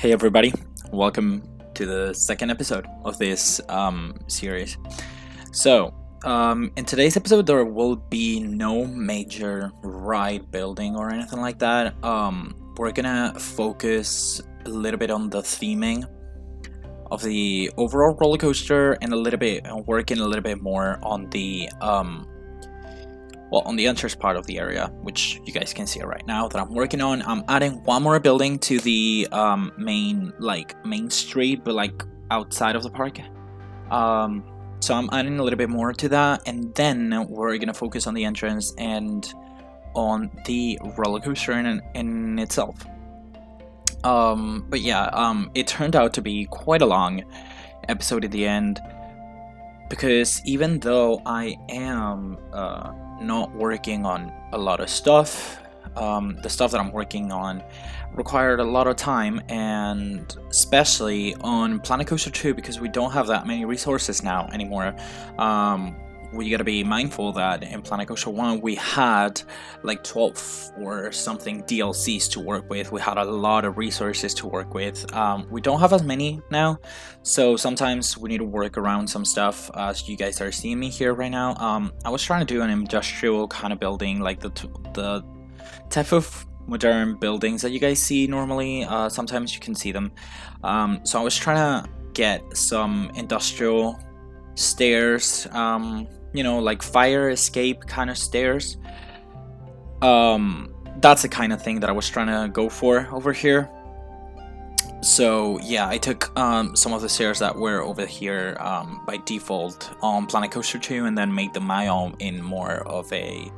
Hey everybody, welcome to the second episode of this series. In today's episode, there will be no major ride building or anything like that. We're gonna focus a little bit on the theming of the overall roller coaster and working a little bit more on the on the entrance part of the area, which you guys can see right now that I'm working on. I'm adding one more building to the main street, but like outside of the park. So I'm adding a little bit more to that, and then we're gonna focus on the entrance and on the roller coaster in itself. It turned out to be quite a long episode at the end, because even though I am not working on a lot of stuff, the stuff that I'm working on required a lot of time, and especially on Planet Coaster 2, because we don't have that many resources now anymore. We gotta be mindful that in Planet Coaster 1 we had like 12 or something DLCs to work with. We had a lot of resources to work with. We don't have as many now, so sometimes we need to work around some stuff, as you guys are seeing me here right now. I was trying to do an industrial kind of building, like the type of modern buildings that you guys see normally. Sometimes you can see them. So I was trying to get some industrial stairs, like fire escape kind of stairs. That's the kind of thing that I was trying to go for over here. So yeah, I took some of the stairs that were over here by default on Planet Coaster 2 and then made them my own in more of a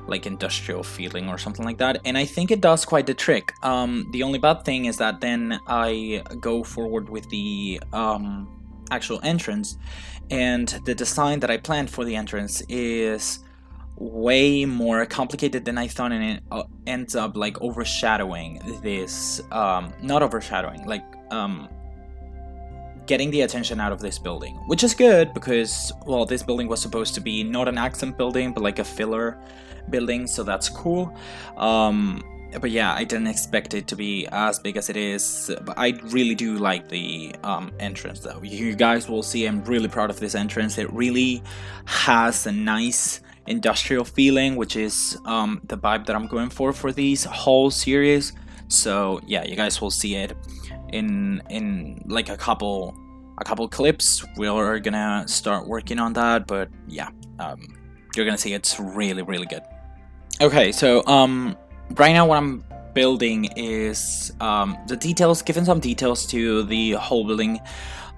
like industrial feeling or something like that, and I think it does quite the trick. The only bad thing is that then I go forward with the actual entrance, and the design that I planned for the entrance is way more complicated than I thought, and it ends up like overshadowing this, not overshadowing, like getting the attention out of this building, which is good because, well, this building was supposed to be not an accent building but like a filler building, so that's cool. But yeah, I didn't expect it to be as big as it is. But I really do like the entrance, though. You guys will see I'm really proud of this entrance. It really has a nice industrial feeling, which is the vibe that I'm going for these whole series. So yeah, you guys will see it in like a couple clips. We're gonna start working on that, but yeah, you're gonna see it's really good. Okay, so right now what I'm building is the details, giving some details to the whole building.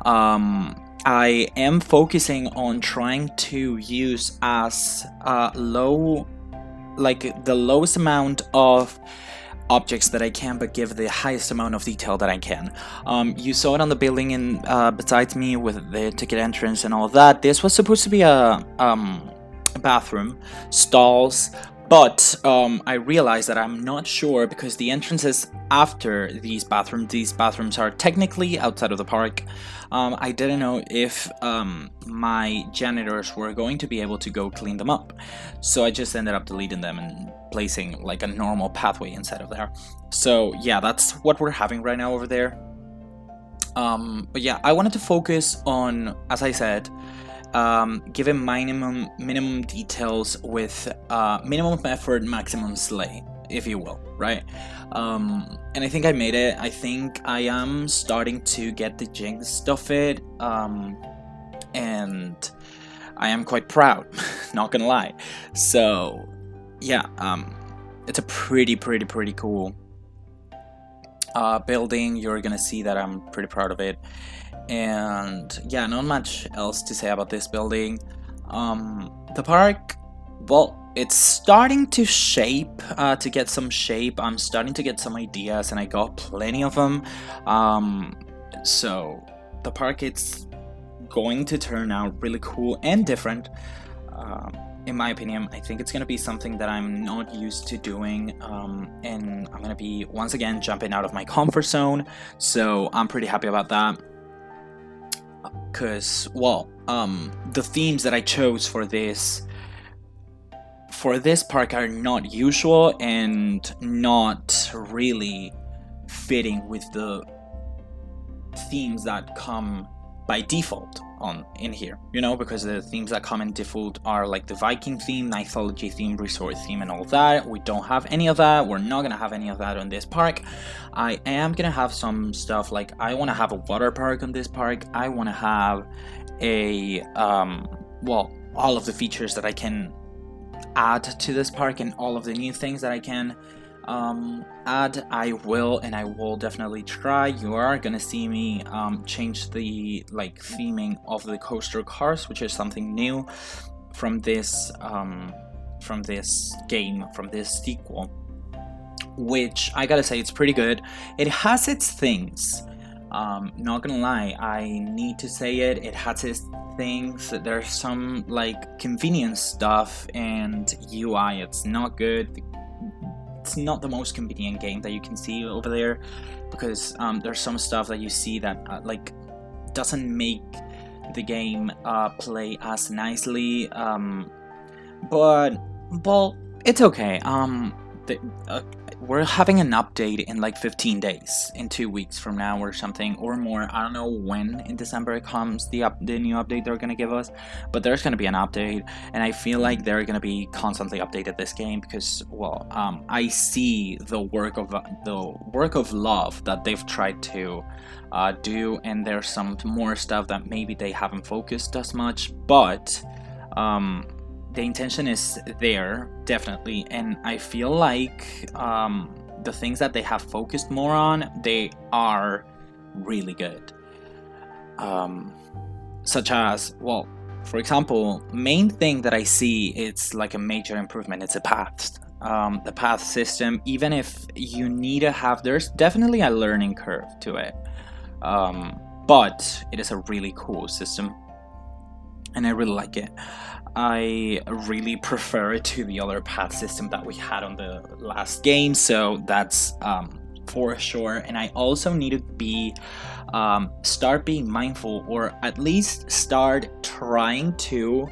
I am focusing on trying to use as the lowest amount of objects that I can, but give the highest amount of detail that I can. You saw it on the building and besides me with the ticket entrance and all of that. This was supposed to be a bathroom, stalls, but I realized that I'm not sure, because the entrances after these bathrooms are technically outside of the park. I didn't know if my janitors were going to be able to go clean them up, so I just ended up deleting them and placing like a normal pathway inside of there. So yeah, that's what we're having right now over there. But yeah, I wanted to focus on, as I said, given minimum details with minimum effort, maximum slay, if you will, right? And I think I made it. I think I am starting to get the gist of it, and I am quite proud, not gonna lie. So yeah, it's a pretty cool building. You're gonna see that I'm pretty proud of it. And yeah, not much else to say about this building. The park, well, it's starting to get some shape. I'm starting to get some ideas, and I got plenty of them. So the park, it's going to turn out really cool and different. In my opinion, I think it's going to be something that I'm not used to doing, and I'm going to be, once again, jumping out of my comfort zone. So I'm pretty happy about that. Because, well, the themes that I chose for this park are not usual and not really fitting with the themes that come by default in here, you know, because the themes that come in default are like the Viking theme, mythology theme, resort theme, and all that. We don't have any of that. We're not gonna have any of that on this park. I am gonna have some stuff like I want to have a water park on this park. I want to have a well, all of the features that I can add to this park and all of the new things that I can add, I will definitely try. You are gonna see me change the like theming of the coaster cars, which is something new from this game, from this sequel, which I gotta say it's pretty good. It has its things, not gonna lie, I need to say it has its things. There's some like convenience stuff and UI, it's not good. It's not the most convenient game that you can see over there, because there's some stuff that you see that like doesn't make the game play as nicely, but well, it's okay. We're having an update in like 15 days, in 2 weeks from now or something, or more. I don't know when in December it comes, the new update they're gonna give us, but there's gonna be an update, and I feel like they're gonna be constantly updated this game, because well, I see the work of love that they've tried to do, and there's some more stuff that maybe they haven't focused as much, but the intention is there, definitely, and I feel like the things that they have focused more on, they are really good. Such as, well, for example, main thing that I see, it's like a major improvement, it's a path. The path system, even if you need to have, there's definitely a learning curve to it, but it is a really cool system, and I really like it. I really prefer it to the other path system that we had on the last game, so that's for sure. And I also need to be start being mindful, or at least start trying to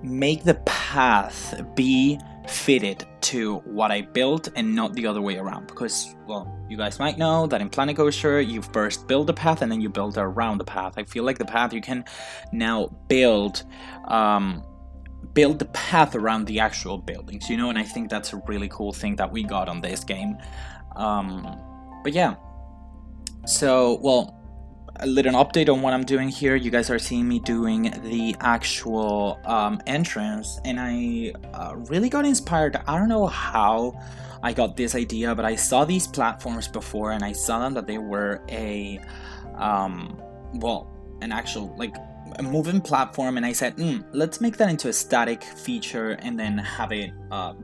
make the path be fitted to what I built and not the other way around, because well, you guys might know that in Planet Coaster you first build the path and then you build around the path. I feel like the path, you can now build the path around the actual buildings, you know, and I think that's a really cool thing that we got on this game. But yeah, so well, a little update on what I'm doing here. You guys are seeing me doing the actual entrance, and I really got inspired. I don't know how I got this idea, but I saw these platforms before, and I saw them that they were a well, an actual like a moving platform, and I said, let's make that into a static feature and then have it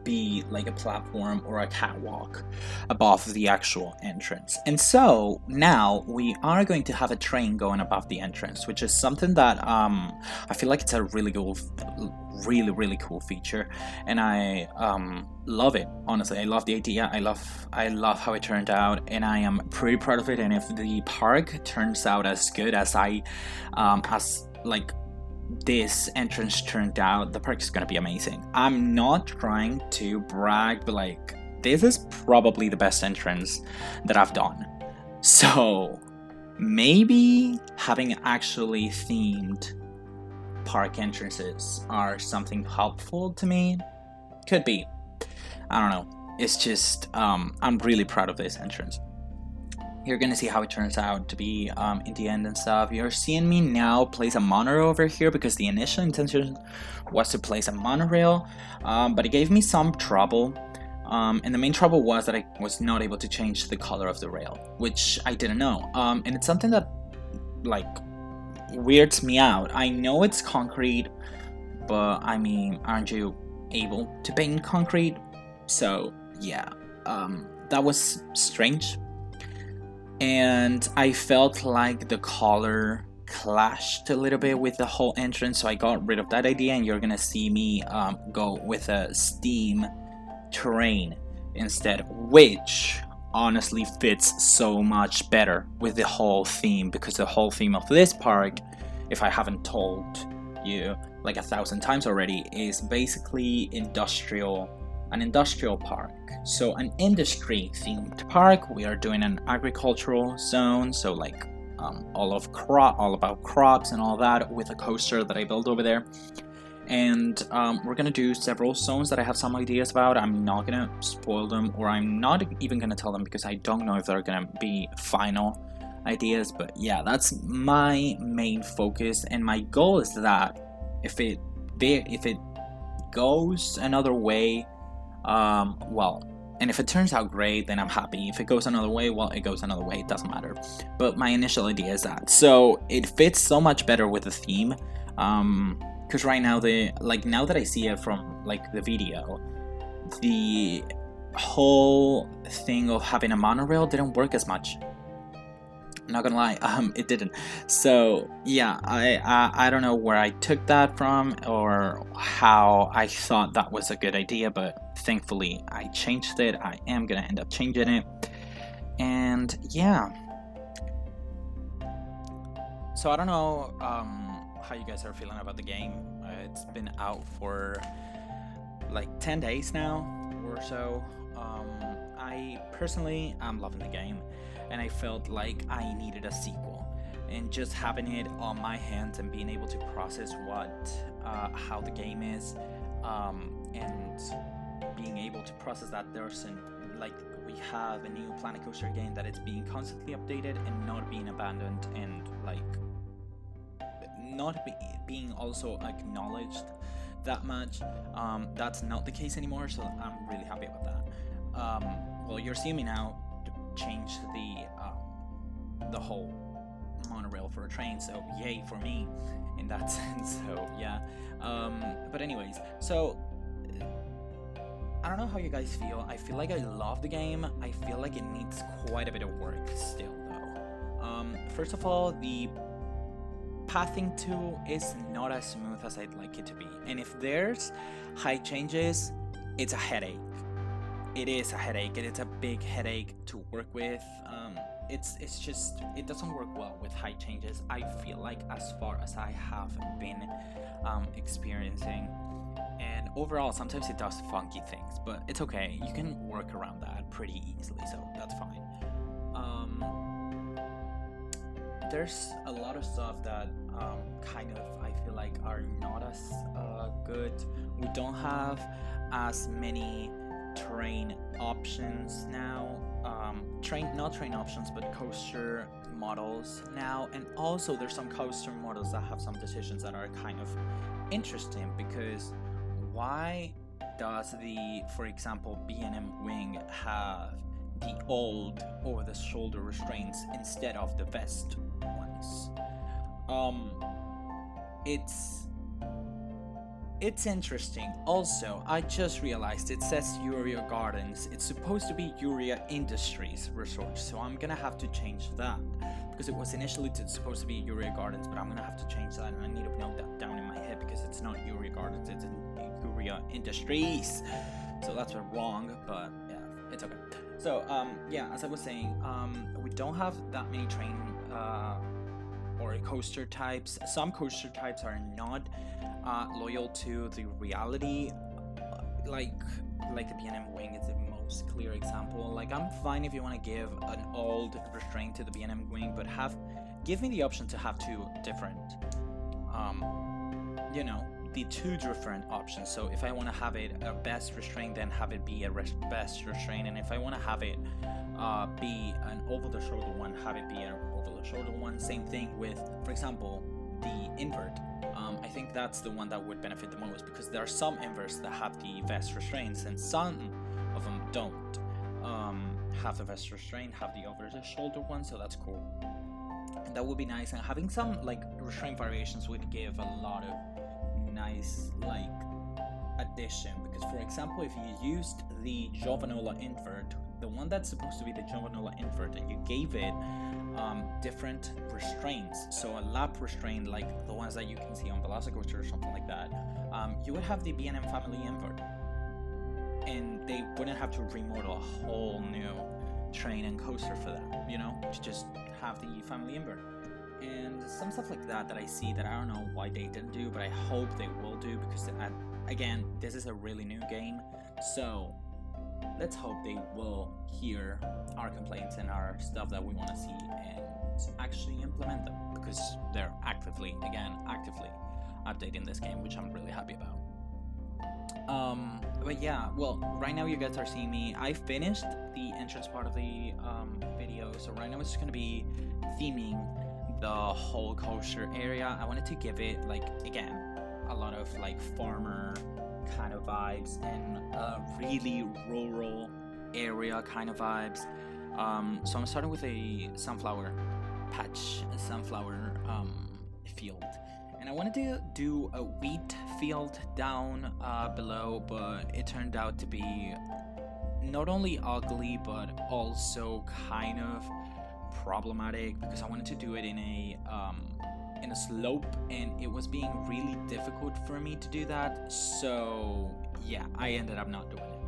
be like a platform or a catwalk above the actual entrance. And so now we are going to have a train going above the entrance, which is something that I feel like it's a really cool, really cool feature, and I love it. Honestly, I love the idea. I love how it turned out, and I am pretty proud of it. And if the park turns out as good as like this entrance turned out, the park is gonna be amazing. I'm not trying to brag, but like this is probably the best entrance that I've done. So maybe having actually themed park entrances are something helpful to me. Could be. I don't know. It's just I'm really proud of this entrance. You're gonna see how it turns out to be in the end and stuff. You're seeing me now place a monorail over here because the initial intention was to place a monorail, but it gave me some trouble. And the main trouble was that I was not able to change the color of the rail, which I didn't know. And it's something that like weirds me out. I know it's concrete, but I mean, aren't you able to paint concrete? So yeah, that was strange. And I felt like the color clashed a little bit with the whole entrance, so I got rid of that idea, and you're gonna see me go with a steam terrain instead, which honestly fits so much better with the whole theme, because the whole theme of this park, if I haven't told you like 1,000 times already, is basically an industrial park. So an industry themed park. We are doing an agricultural zone, so like all about crops and all that with a coaster that I built over there. And we're gonna do several zones that I have some ideas about. I'm not gonna spoil them, or I'm not even gonna tell them because I don't know if they're gonna be final ideas. But yeah, that's my main focus, and my goal is that if it goes another way, well, and if it turns out great, then I'm happy. If it goes another way, well, it goes another way, it doesn't matter. But my initial idea is that, so it fits so much better with the theme, because right now, now that I see it from like the video, the whole thing of having a monorail didn't work as much. I'm not gonna lie, it didn't. So yeah, I don't know where I took that from or how I thought that was a good idea, but thankfully I changed it. I am gonna end up changing it, and yeah. So I don't know how you guys are feeling about the game. It's been out for like 10 days now or so. I personally am loving the game, and I felt like I needed a sequel, and just having it on my hands and being able to process how the game is, and being able to process that we have a new Planet Coaster game that it's being constantly updated and not being abandoned, and being also acknowledged that much. That's not the case anymore, so I'm really happy about that. Well, you're seeing me now change the whole monorail for a train, so yay for me in that sense. So yeah, but anyways, so I don't know how you guys feel. I feel like I love the game. I feel like it needs quite a bit of work still though. First of all, the pathing tool is not as smooth as I'd like it to be, and if there's high changes, it's a headache. It is a headache, and it's a big headache to work with. It's just, it doesn't work well with high changes, I feel like, as far as I have been experiencing. And overall, sometimes it does funky things, but it's okay. You can work around that pretty easily, so that's fine. There's a lot of stuff that kind of, I feel like, are not as good. We don't have as many terrain options now, not train options, but coaster models now, and also there's some coaster models that have some decisions that are kind of interesting, because why does for example, B&M Wing have the old over-the-shoulder restraints instead of the vest ones? It's interesting. Also, I just realized it says Euria Gardens. It's supposed to be Euria Industries Resort, so I'm gonna have to change that, because it was initially supposed to be Euria Gardens, but I'm gonna have to change that, and I need to note that down in my head, because it's not Euria Gardens, it's Euria Industries. So that's wrong, but yeah, it's okay. So yeah, as I was saying, we don't have that many train or coaster types. Some coaster types are not loyal to the reality, like the B&M Wing is the most clear example. Like, I'm fine if you want to give an old restraint to the B&M Wing, but give me the option to have two different, the two different options. So if I want to have it a best restraint, then have it be a best restraint, and if I want to have it be an over-the-shoulder one, have it be an over-the-shoulder one. Same thing with, for example, the invert. I think that's the one that would benefit the most, because there are some inverts that have the vest restraints, and some of them don't have the vest restraint, have the over-the-shoulder one, so that's cool. And that would be nice, and having some restraint variations would give a lot of nice addition, because for example, if you used the Jovanola invert, the one that's supposed to be the Jovanola invert, and you gave it different restraints, so a lap restraint like the ones that you can see on Velocicoaster or something like that, you would have the B&M family invert, and they wouldn't have to remodel a whole new train and coaster for that, to just have the family invert. And some stuff like that I see that I don't know why they didn't do, but I hope they will do, because again, this is a really new game, so let's hope they will hear our complaints and our stuff that we want to see and actually implement them, because they're actively updating this game, which I'm really happy about. But yeah, well, right now you guys are seeing me. I finished the entrance part of the video, so right now it's just gonna be theming the whole kosher area. I wanted to give it, like, again, a lot of like farmer kind of vibes and really rural area kind of vibes. So I'm starting with a sunflower patch, a sunflower field, and I wanted to do a wheat field down below, but it turned out to be not only ugly but also kind of problematic, because I wanted to do it in a slope, and it was being really difficult for me to do that. So yeah, I ended up not doing it.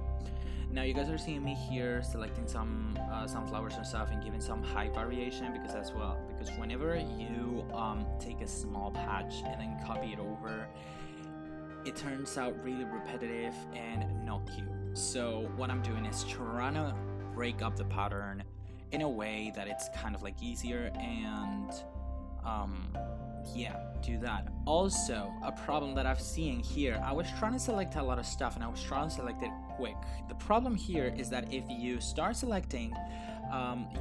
Now you guys are seeing me here selecting some sunflowers and stuff and giving some height variation, because whenever you take a small patch and then copy it over, it turns out really repetitive and not cute. So what I'm doing is trying to break up the pattern in a way that it's kind of like easier, and yeah, do that. Also, a problem that I've seen here, I was trying to select a lot of stuff and I was trying to select it quick. The problem here is that if you start selecting,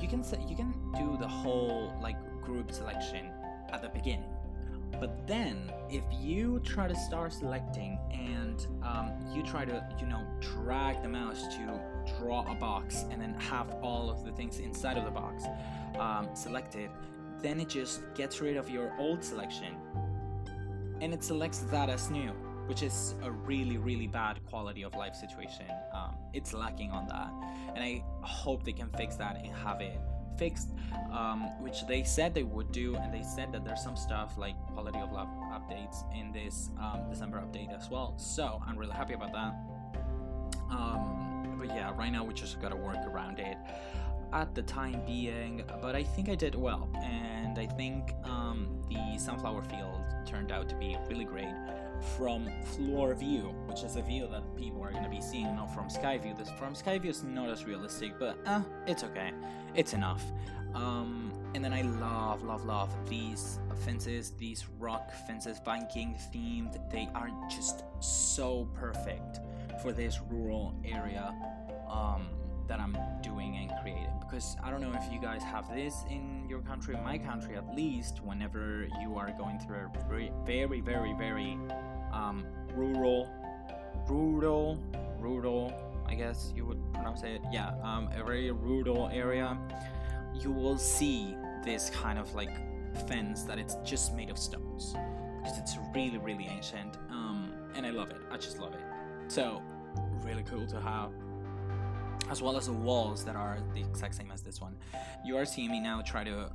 you can do the whole like group selection at the beginning. But then if you try to start selecting and you try to, drag the mouse to draw a box and then have all of the things inside of the box selected, then it just gets rid of your old selection and it selects that as new, which is a really, really bad quality of life situation. It's lacking on that, and I hope they can fix that and have it fixed, which they said they would do, and they said that there's some stuff like quality of life updates in this December update as well, so I'm really happy about that. But yeah, right now we just gotta work around it at the time being, but I think I did well, and I think the sunflower field turned out to be really great from floor view, which is a view that people are going to be seeing, not from sky view. This from sky view is not as realistic, but it's okay, it's enough. And then I love these fences, these rock fences, Viking themed. They are just so perfect for this rural area that I'm doing and creating, because I don't know if you guys have this in your country. In my country, at least, whenever you are going through a very rural, I guess you would pronounce it, yeah, a very rural area, you will see this kind of like fence that it's just made of stones, because it's really ancient, and I love it. I just love it. So really cool to have, as well as the walls that are the exact same as this one. You are seeing me now try to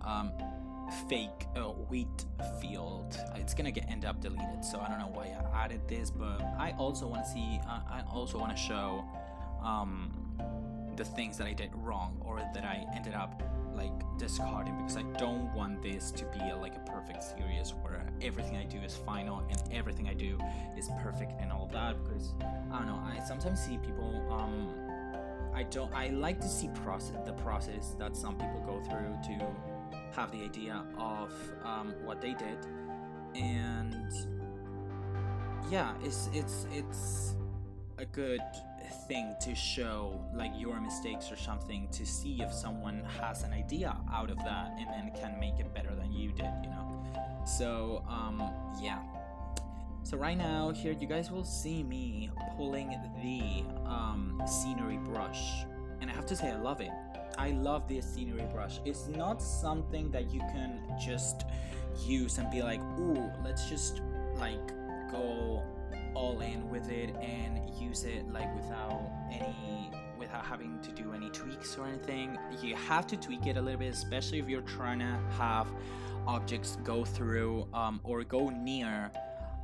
fake a wheat field. It's gonna end up deleted, so I don't know why I added this, but I also want to see, I also want to show the things that I did wrong, or that I ended up like discarding, because I don't want this to be like a perfect series where everything I do is final and everything I do is perfect and all that, because I don't know, I sometimes see people I like to see the process that some people go through to have the idea of what they did, and yeah, it's a good thing to show like your mistakes or something, to see if someone has an idea out of that and then can make it better than you did, so yeah. So right now here you guys will see me pulling the scenery brush, and I have to say I love it. I love this scenery brush. It's not something that you can just use and be like, ooh, let's just like go all in with it and use it like without having to do any tweaks or anything. You have to tweak it a little bit, especially if you're trying to have objects go through or go near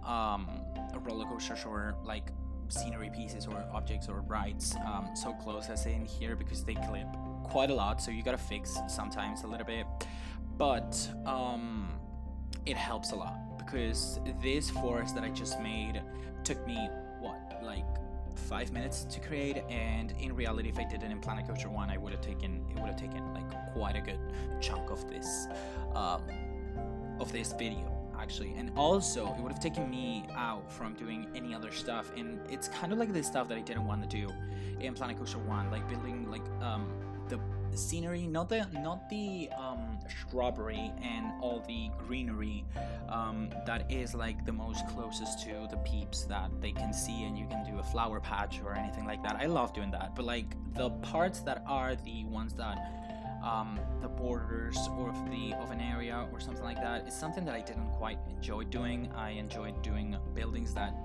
roller coasters or like scenery pieces or objects or rides so close as in here, because they clip quite a lot, so you gotta fix sometimes a little bit, but it helps a lot, because this forest that I just made took me like 5 minutes to create, and in reality, if I did it in Planet Coaster 1, it would have taken like quite a good chunk of this video, actually. And also, it would have taken me out from doing any other stuff, and it's kind of like the stuff that I didn't want to do in Planet Coaster 1, like building like the scenery, not the shrubbery and all the greenery that is like the most closest to the peeps that they can see, and you can do a flower patch or anything like that. I love doing that, but like the parts that are the ones that the borders of an area or something like that is something that I didn't quite enjoy doing. I enjoyed doing buildings that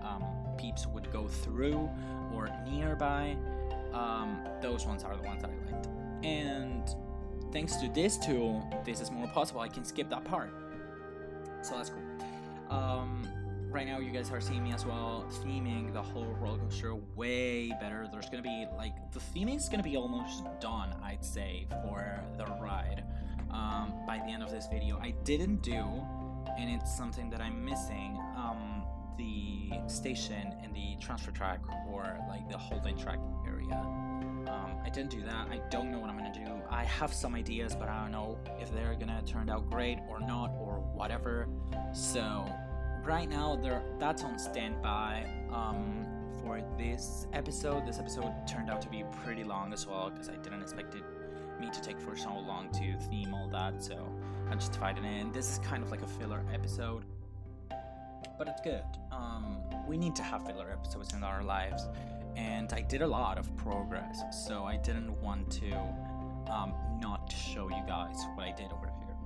peeps would go through or nearby. Those ones are the ones that I liked. And thanks to this tool, this is more possible. I can skip that part, so that's cool. Right now, you guys are seeing me as well theming the whole roller coaster way better. There's gonna be like the theming is gonna be almost done, I'd say, for the ride by the end of this video. I didn't do, and it's something that I'm missing, the station and the transfer track, or like the holding track area. I didn't do that. I don't know what I'm gonna do. I have some ideas, but I don't know if they're gonna turn out great or not, or whatever. So right now, that's on standby for this episode. This episode turned out to be pretty long as well, because I didn't expect me to take for so long to theme all that, so I just divided it in. This is kind of like a filler episode, but it's good. We need to have filler episodes in our lives, and I did a lot of progress, so I didn't want to not show you guys what I did over here.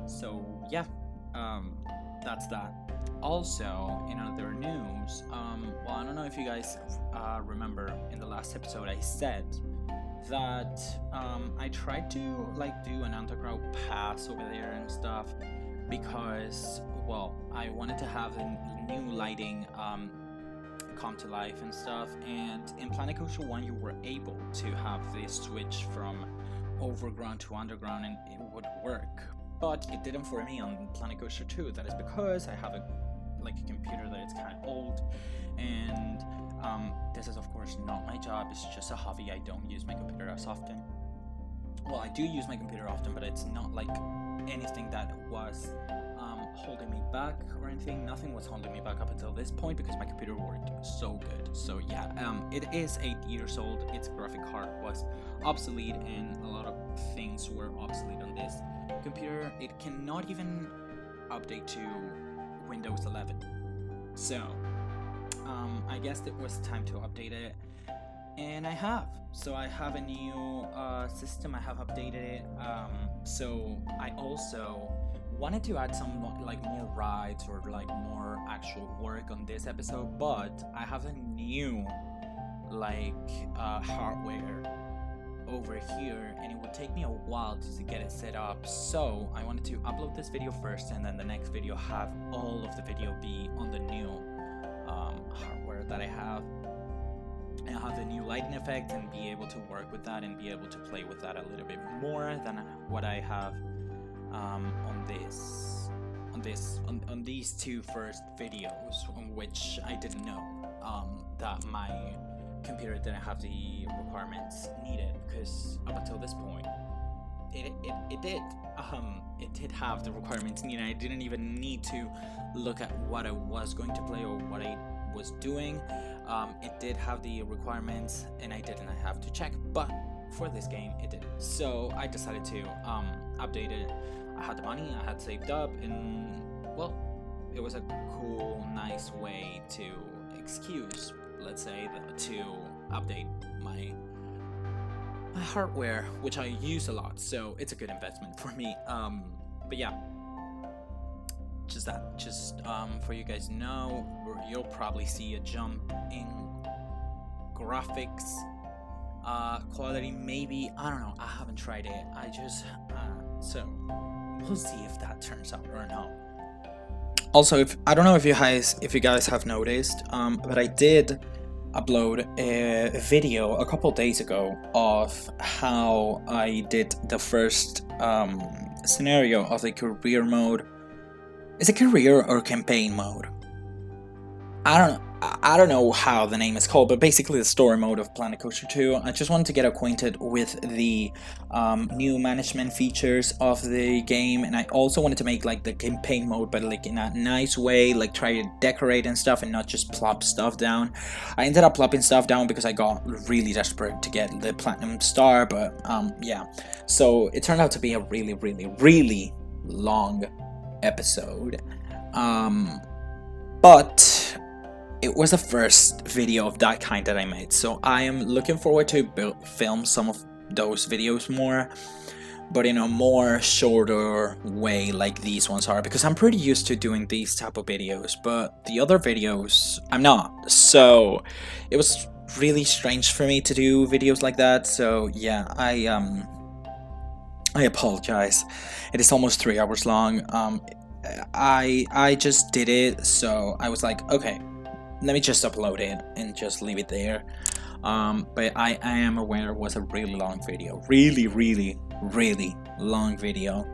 So yeah, that's that. Also, in other news, well, I don't know if you guys remember in the last episode I said that I tried to like do an underground pass over there and stuff, because, well, I wanted to have a new lighting come to life and stuff, and in Planet Coaster 1 you were able to have this switch from overground to underground and it would work, but it didn't for me on Planet Coaster 2. That is because I have a computer that is kind of old, and this is of course not my job, it's just a hobby. I don't use my computer as often. Well, I do use my computer often, but it's not like anything that was holding me back or anything. Nothing was holding me back up until this point, because my computer worked so good. So yeah, it is 8 years old. Its graphic card was obsolete, and a lot of things were obsolete on this computer. It cannot even update to Windows 11. So I guess it was time to update it, and I have. So I have a new system. I have updated it. So I also wanted to add some like more rides or like more actual work on this episode, but I have a new like hardware over here, and it would take me a while to get it set up. So I wanted to upload this video first, and then the next video have all of the video be on the new hardware that I have, and I'll have the new lighting effect and be able to work with that and be able to play with that a little bit more than what I have on these two first videos, on which I didn't know that my computer didn't have the requirements needed, because up until this point it did have the requirements needed. I didn't even need to look at what I was going to play or what I was doing. It did have the requirements, and I didn't have to check, but for this game it did. So I decided to update it. I had the money, I had saved up, and well, it was a cool, nice way to excuse, let's say, to update my hardware, which I use a lot, so it's a good investment for me. But yeah, just for you guys know, you'll probably see a jump in graphics quality, maybe. I don't know, I haven't tried it. So we'll see if that turns out or not. Also, I don't know if you guys have noticed, but I did upload a video a couple days ago of how I did the first scenario of the career mode. Is it career or campaign mode? I don't know. I don't know how the name is called, but basically the story mode of Planet Coaster 2. I just wanted to get acquainted with the new management features of the game, and I also wanted to make like the campaign mode, but like in a nice way, like try to decorate and stuff and not just plop stuff down. I ended up plopping stuff down because I got really desperate to get the Platinum Star, but yeah. So it turned out to be a really, really, really long episode. But it was the first video of that kind that I made, so I am looking forward to film some of those videos more, but in a more shorter way like these ones are, because I'm pretty used to doing these type of videos, but the other videos I'm not. So it was really strange for me to do videos like that. So yeah, I apologize. It is almost 3 hours long. I just did it, so I was like, okay, let me just upload it and just leave it there. But I am aware it was a really long video, really long video.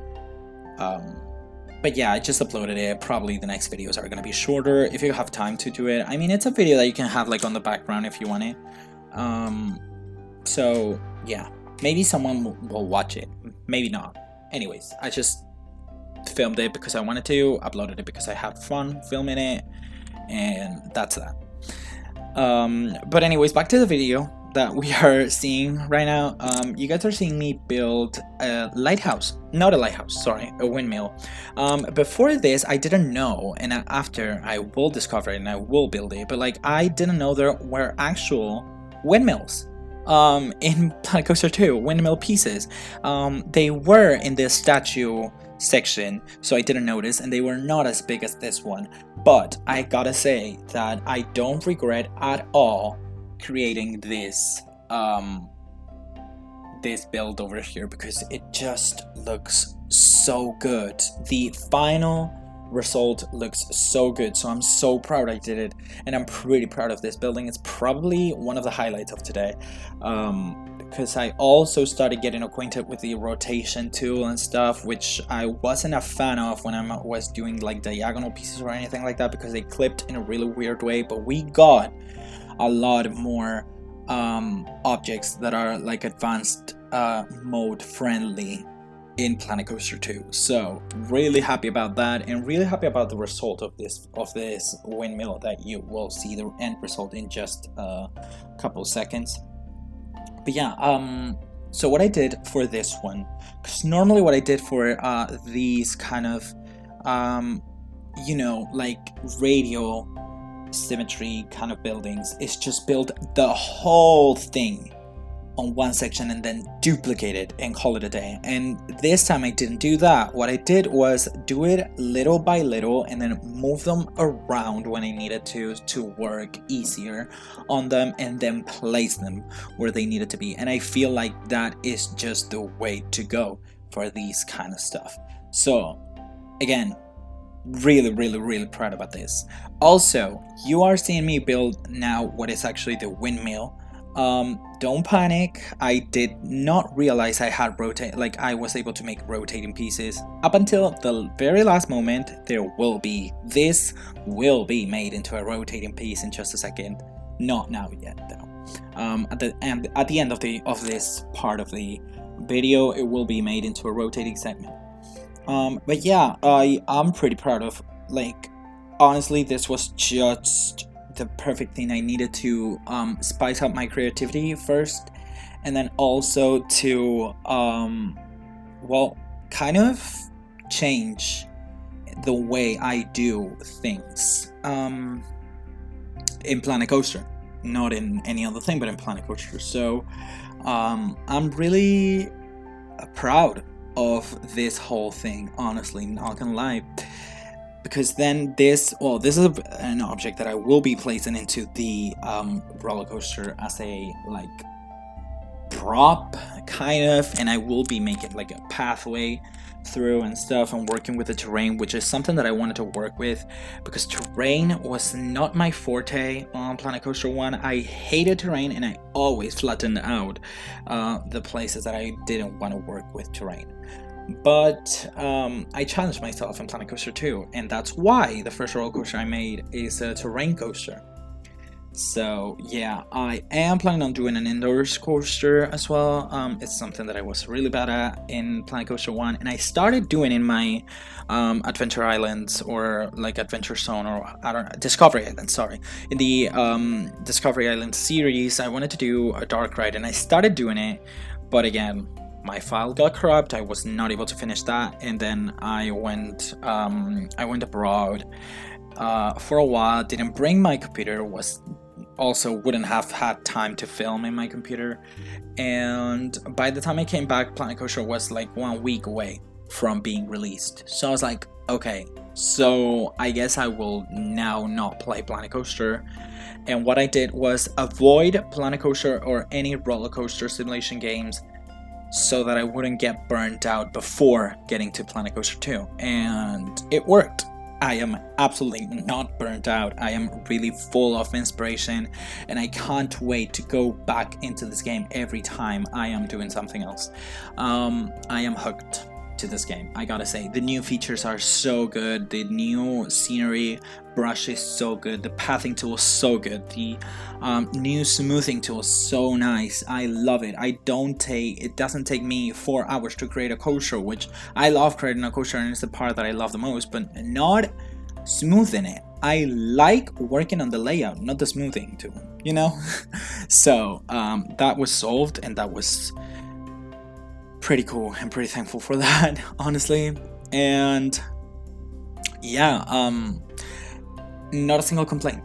But yeah, I just uploaded it. Probably the next videos are gonna be shorter if you have time to do it. I mean, it's a video that you can have like on the background if you want it. So yeah, maybe someone will watch it, maybe not. Anyways, I just filmed it because I wanted to, uploaded it because I had fun filming it, and that's that. But anyways, back to the video that we are seeing right now. You guys are seeing me build a lighthouse, not a lighthouse, sorry, a windmill. Before this, I didn't know, and after I will discover it and I will build it, but like I didn't know there were actual windmills in Planet Coaster 2, windmill pieces. They were in the statue section, so I didn't notice, and they were not as big as this one. But I gotta say that I don't regret at all creating this this build over here, because it just looks so good. The final result looks so good, so I'm so proud I did it, and I'm pretty proud of this building. It's probably one of the highlights of today, because I also started getting acquainted with the rotation tool and stuff, which I wasn't a fan of when I was doing like diagonal pieces or anything like that, because they clipped in a really weird way. But we got a lot more objects that are like advanced mode friendly in Planet Coaster 2, so really happy about that, and really happy about the result of this windmill that you will see the end result in just a couple seconds. But yeah, so what I did for this one, because normally what I did for these kind of you know, like radial symmetry kind of buildings, is just build the whole thing on one section and then duplicate it and call it a day. And this time I didn't do that. What I did was do it little by little and then move them around when I needed to work easier on them, and then place them where they needed to be. And I feel like that is just the way to go for these kind of stuff. So again, really proud about this. Also, you are seeing me build now what is actually the windmill. Don't panic. I did not realize I had I was able to make rotating pieces up until the very last moment. This will be made into a rotating piece in just a second. Not now yet though. At the end of this part of the video, it will be made into a rotating segment. But yeah, I'm pretty proud of, like, honestly, this was just the perfect thing I needed to spice up my creativity first, and then also to well, kind of change the way I do things in Planet Coaster, not in any other thing, but in Planet Coaster. So I'm really proud of this whole thing, honestly, not gonna lie. Because then this is an object that I will be placing into the roller coaster as a like prop kind of, and I will be making like a pathway through and stuff, and working with the terrain, which is something that I wanted to work with, because terrain was not my forte on Planet Coaster 1. I hated terrain, and I always flattened out the places that I didn't want to work with terrain. But I challenged myself in Planet Coaster 2, and that's why the first roller coaster I made is a terrain coaster. So yeah, I am planning on doing an indoors coaster as well. It's something that I was really bad at in Planet Coaster 1, and I started doing in my Adventure Islands, or like Adventure Zone, or I don't know, Discovery Island, sorry. In the Discovery Island series, I wanted to do a dark ride, and I started doing it, but again, my file got corrupt. I was not able to finish that, and then I went abroad for a while. Didn't bring my computer, was also wouldn't have had time to film in my computer, and by the time I came back, Planet Coaster was like 1 week away from being released. So I was like, okay, so I guess I will now not play Planet Coaster. And what I did was avoid Planet Coaster or any roller coaster simulation games, so that I wouldn't get burnt out before getting to Planet Coaster 2, and it worked. I am absolutely not burnt out. I am really full of inspiration, and I can't wait to go back into this game every time I am doing something else. I am hooked to this game, I gotta say. The new features are so good, the new scenery brush is so good, the pathing tool is so good, the new smoothing tool is so nice. I love it. It doesn't take me 4 hours to create a coaster, which I love creating a coaster, and it's the part that I love the most, but not smoothing it. I like working on the layout, not the smoothing tool, you know? So that was solved, and that was pretty cool. I'm pretty thankful for that, honestly. And yeah, not a single complaint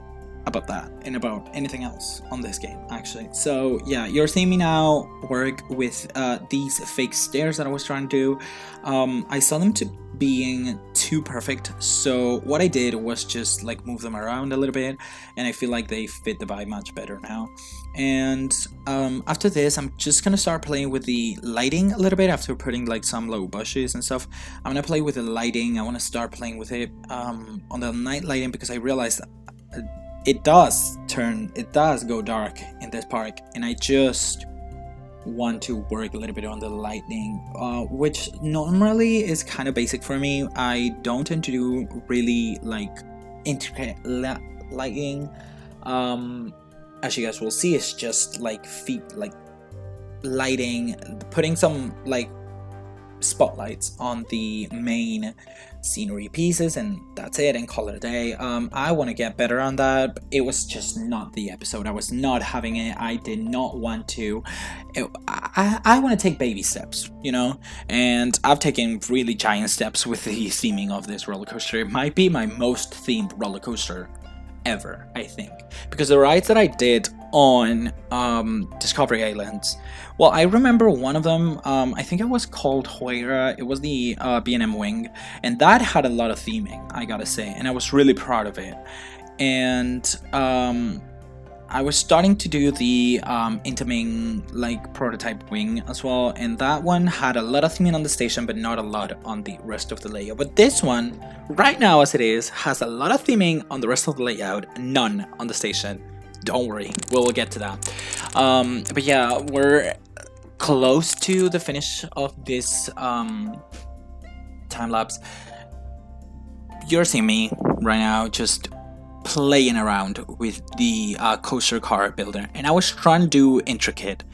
about that and about anything else on this game, actually. So yeah, you're seeing me now work with these fake stairs that I was trying to do. I saw them to being too perfect, so what I did was just like move them around a little bit, and I feel like they fit the vibe much better now. And after this, I'm just gonna start playing with the lighting a little bit. After putting like some low bushes and stuff, I'm gonna play with the lighting. I want to start playing with it on the night lighting, because I realized it does go dark in this park, and I just want to work a little bit on the lighting, which normally is kind of basic for me. I don't tend to do really like intricate lighting. As you guys will see, it's just like lighting, putting some like spotlights on the main scenery pieces, and that's it, and call it a day. I want to get better on that. It was just not the episode. I was not having it. I did not want to. I want to take baby steps, you know, and I've taken really giant steps with the theming of this roller coaster. It might be my most themed roller coaster ever, I think, because the rides that I did on Discovery Islands, well, I remember one of them, I think it was called Euria. It was the B&M Wing, and that had a lot of theming, I gotta say, and I was really proud of it. And I was starting to do the Intamin like prototype wing as well, and that one had a lot of theming on the station, but not a lot on the rest of the layout. But this one, right now as it is, has a lot of theming on the rest of the layout, none on the station. Don't worry, we'll get to that. But yeah, we're close to the finish of this time lapse. You're seeing me right now just playing around with the coaster car builder, and I was trying to do intricate.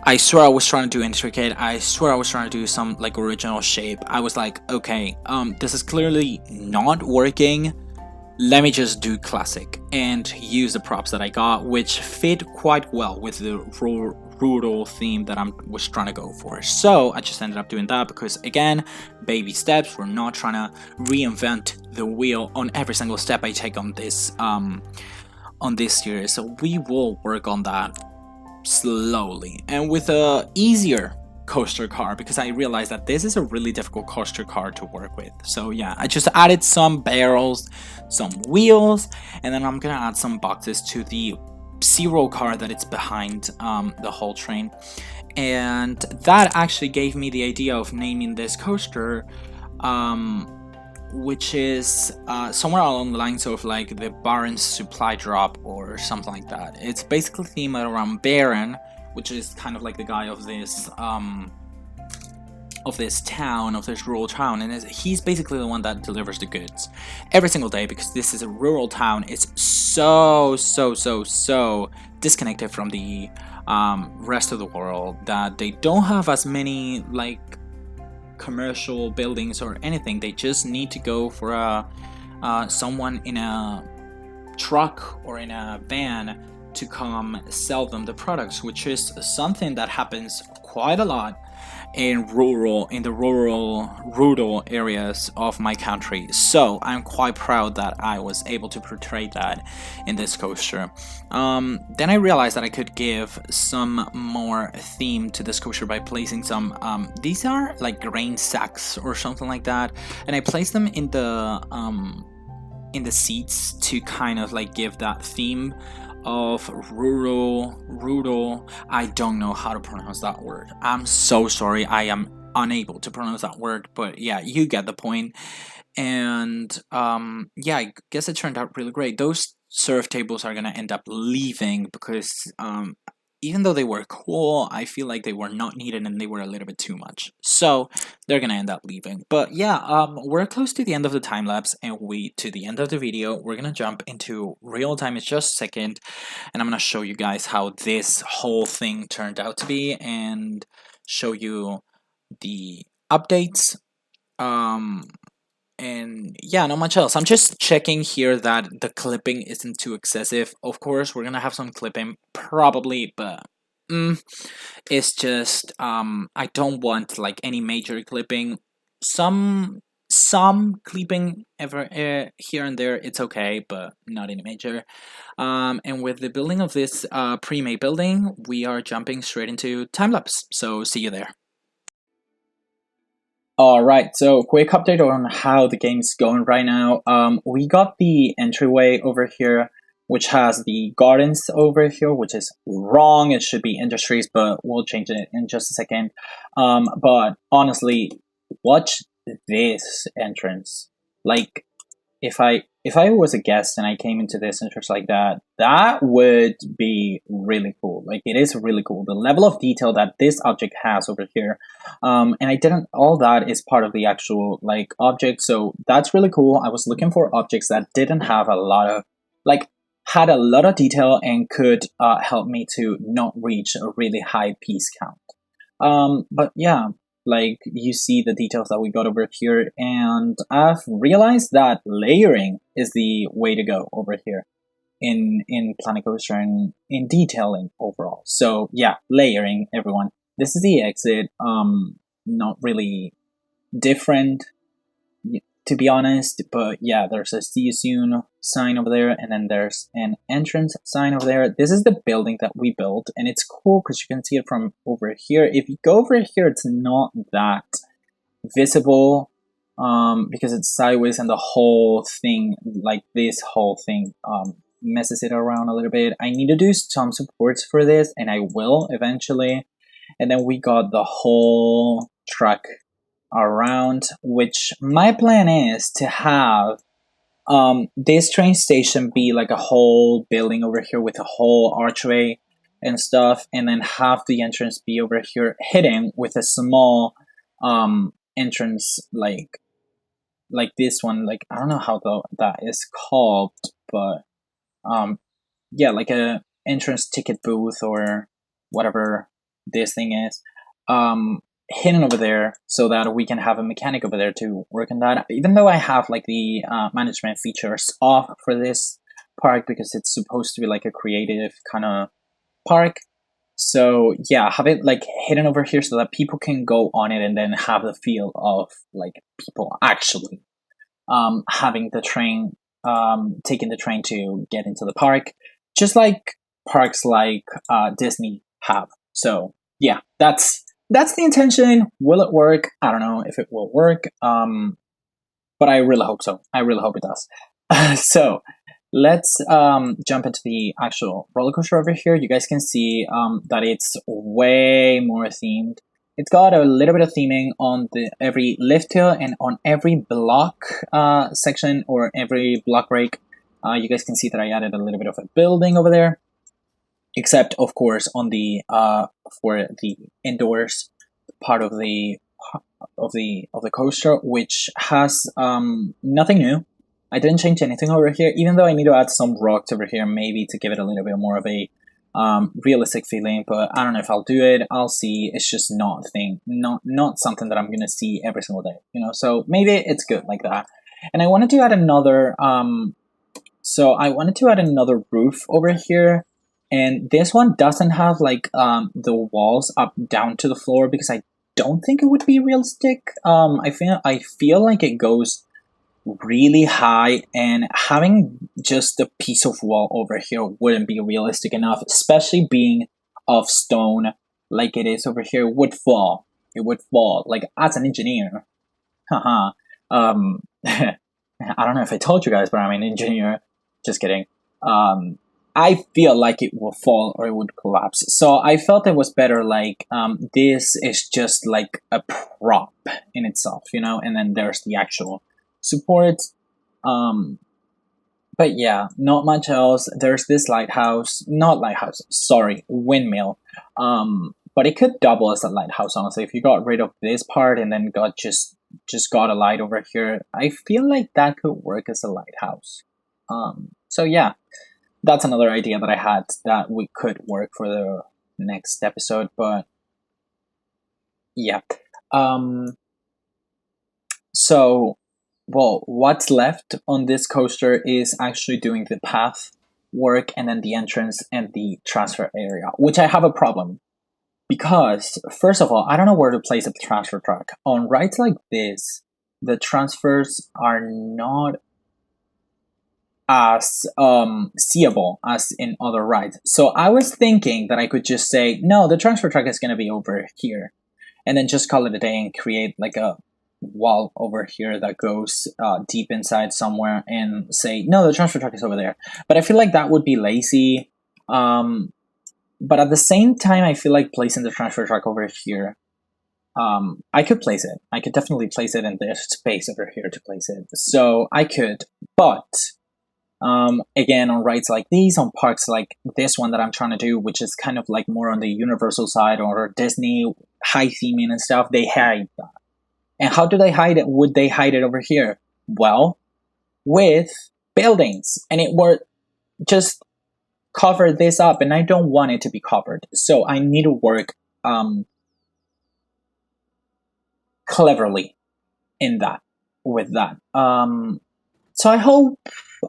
I swear I was trying to do intricate. I swear I was trying to do some like original shape. I was like, okay, this is clearly not working. Let me just do classic and use the props that I got, which fit quite well with the rural theme that I was trying to go for. So I just ended up doing that because, again, baby steps. We're not trying to reinvent the wheel on every single step I take on this series. So we will work on that slowly and with a easier coaster car, because I realized that this is a really difficult coaster car to work with. So yeah, I just added some barrels, some wheels, and then I'm gonna add some boxes to the zero car that it's behind the whole train. And that actually gave me the idea of naming this coaster, which is somewhere along the lines of like the Baron's supply drop or something like that. It's basically themed around Baron, which is kind of like the guy of this of this town, of this rural town, and he's basically the one that delivers the goods every single day, because this is a rural town. It's so disconnected from the rest of the world that they don't have as many like commercial buildings or anything. They just need to go for someone in a truck or in a van to come sell them the products, which is something that happens quite a lot in the rural areas of my country. So I'm quite proud that I was able to portray that in this coaster. Then I realized that I could give some more theme to this coaster by placing some these are like grain sacks or something like that, and I placed them in the seats to kind of like give that theme of rural. I don't know how to pronounce that word. I'm so sorry. I am unable to pronounce that word, but yeah, you get the point. And yeah, I guess it turned out really great. Those serve tables are gonna end up leaving because even though they were cool, I feel like they were not needed and they were a little bit too much. So they're gonna end up leaving. But yeah, we're close to the end of the time lapse, and to the end of the video. We're gonna jump into real time in just a second, and I'm gonna show you guys how this whole thing turned out to be and show you the updates. And yeah, not much else. I'm just checking here that the clipping isn't too excessive. Of course, we're gonna have some clipping, probably, but it's just I don't want like any major clipping. Some clipping ever here and there, it's okay, but not any major. And with the building of this pre-made building, we are jumping straight into time lapse. So see you there. Alright, so quick update on how the game's going right now. We got the entryway over here, which has the gardens over here, which is wrong. It should be industries, but we'll change it in just a second. But honestly, watch this entrance. Like, if I was a guest and I came into this entrance like that, that would be really cool. Like, it is really cool. The level of detail that this object has over here. And all that is part of the actual, like, object. So that's really cool. I was looking for objects that didn't have a lot of, like, had a lot of detail and could help me to not reach a really high piece count. But yeah. Like, you see the details that we got over here, and I've realized that layering is the way to go over here in Planet Coaster and in detailing overall. So yeah, layering, everyone. This is the exit. Not really different, to be honest, but yeah, there's a see you soon sign over there, and then there's an entrance sign over there. This is the building that we built, and it's cool because you can see it from over here. If you go over here, it's not that visible because it's sideways, and the whole thing, like this whole thing, messes it around a little bit. I need to do some supports for this, and I will eventually. And then we got the whole track around, which my plan is to have this train station be like a whole building over here with a whole archway and stuff, and then have the entrance be over here hidden with a small entrance like this one. Like, I don't know how that is called, but yeah, like a entrance ticket booth or whatever this thing is, hidden over there, so that we can have a mechanic over there to work on that. Even though I have like the management features off for this park because it's supposed to be like a creative kind of park. So yeah, have it like hidden over here so that people can go on it and then have the feel of like people actually having the train, taking the train to get into the park, just like parks like Disney have. So yeah, that's the intention. Will it work? I don't know if it will work, but I really hope so. I really hope it does. So let's jump into the actual roller coaster over here. You guys can see that it's way more themed. It's got a little bit of theming on every lift hill and on every block section or every block break. You guys can see that I added a little bit of a building over there. Except, of course, on the for the indoors part of the of the coaster, which has nothing new. I didn't change anything over here, even though I need to add some rocks over here, maybe to give it a little bit more of a realistic feeling. But I don't know if I'll do it. I'll see. It's just not something that I'm gonna see every single day, you know. So maybe it's good like that. And I wanted to add another. So I wanted to add another roof over here, and this one doesn't have like the walls up down to the floor because I don't think it would be realistic. I feel like it goes really high, and having just a piece of wall over here wouldn't be realistic enough, especially being of stone like it is over here. Would fall. It would fall. Like, as an engineer, haha. I don't know if I told you guys, but I'm an engineer. Just kidding. I feel like it will fall or it would collapse. So I felt it was better like this is just like a prop in itself, you know, and then there's the actual support. But yeah, not much else. There's this windmill. But it could double as a lighthouse, honestly. If you got rid of this part and then just got a light over here, I feel like that could work as a lighthouse. So yeah, that's another idea that I had that we could work for the next episode. But yeah, so well, what's left on this coaster is actually doing the path work and then the entrance and the transfer area, which I have a problem because, first of all, I don't know where to place the transfer track. On rides like this, the transfers are not as seeable as in other rides. So I was thinking that I could just say, no, the transfer track is going to be over here, and then just call it a day and create like a wall over here that goes deep inside somewhere and say, no, the transfer track is over there. But I feel like that would be lazy. But at the same time, I feel like placing the transfer track over here, I could place it. I could definitely place it, and there's space over here to place it. So I could, but again, on rides like these, on parks like this one that I'm trying to do, which is kind of like more on the Universal side or Disney high theming and stuff, they hide that. And how do they hide it? Would they hide it over here? Well, with buildings, and it would just cover this up, and I don't want it to be covered. So I need to work cleverly with that. So I hope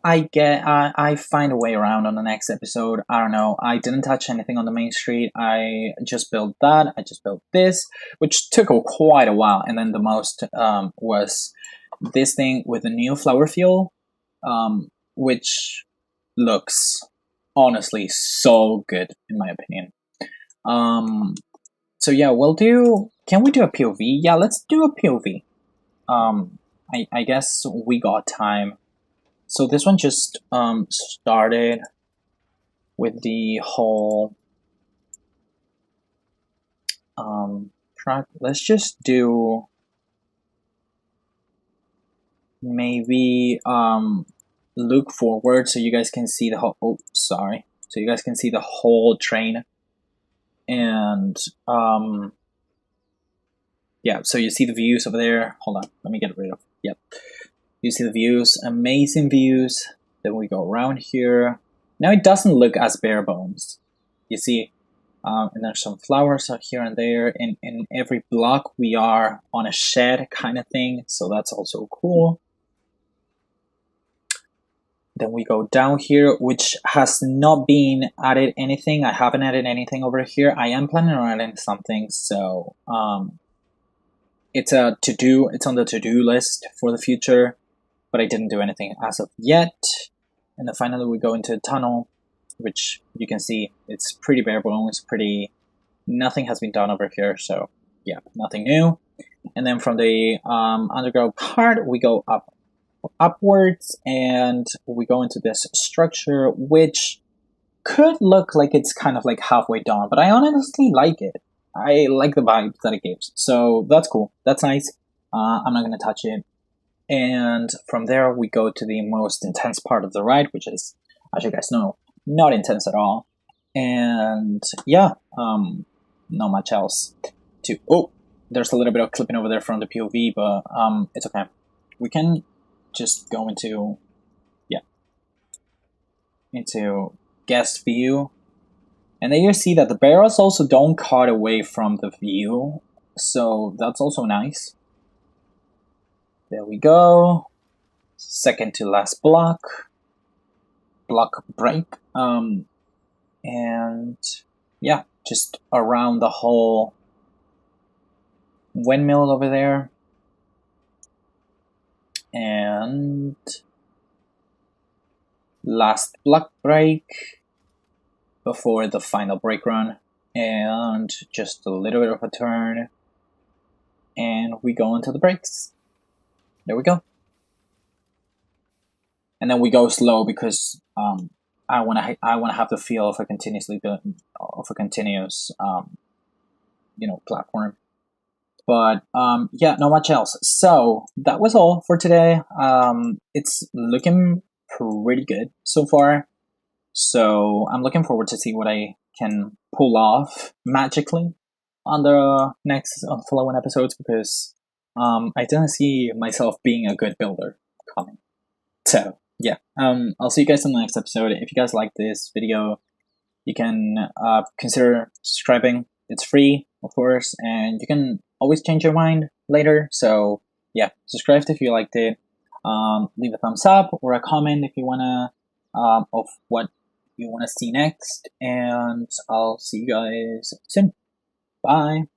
I find a way around on the next episode. I don't know. I didn't touch anything on the main street. I just built that. I just built this, which took quite a while. And then the most was this thing with the new flower field, which looks honestly so good in my opinion. So yeah, can we do a POV? Yeah, let's do a POV. I guess we got time. So this one just started with the whole track. Let's just do maybe look forward so you guys can see the whole so you guys can see the whole train. And yeah, so you see the views over there. Hold on, let me get rid of. Yep. You see the views, amazing views. Then we go around here. Now it doesn't look as bare bones. You see, and there's some flowers out here and there. In every block we are on a shed kind of thing, so that's also cool. Then we go down here, which has not been added anything. I haven't added anything over here. I am planning on adding something, so it's a to-do. It's on the to-do list for the future. But I didn't do anything as of yet. And then finally we go into the tunnel, which you can see it's pretty bare bones, nothing has been done over here, so yeah, nothing new. And then from the underground part, we go upwards, and we go into this structure, which could look like it's kind of like halfway done, but I honestly like it. I like the vibe that it gives, so that's cool, that's nice. I'm not gonna touch it. And from there, we go to the most intense part of the ride, which is, as you guys know, not intense at all. And yeah, not much else to... Oh, there's a little bit of clipping over there from the POV, but it's okay. We can just go into guest view, and then you see that the barrels also don't cut away from the view, so that's also nice. There we go. Second to last block break, and yeah, just around the whole windmill over there, and last block break before the final break run, and just a little bit of a turn, and we go into the breaks. There we go. And then we go slow because I want to have the feel of a continuous platform. But yeah, not much else. So that was all for today. It's looking pretty good so far. So I'm looking forward to see what I can pull off magically on the following episodes, because I didn't see myself being a good builder coming. So yeah, I'll see you guys in the next episode. If you guys like this video, you can consider subscribing. It's free, of course, and you can always change your mind later. So yeah, subscribe if you liked it. Leave a thumbs up or a comment if you wanna of what you wanna see next, and I'll see you guys soon. Bye.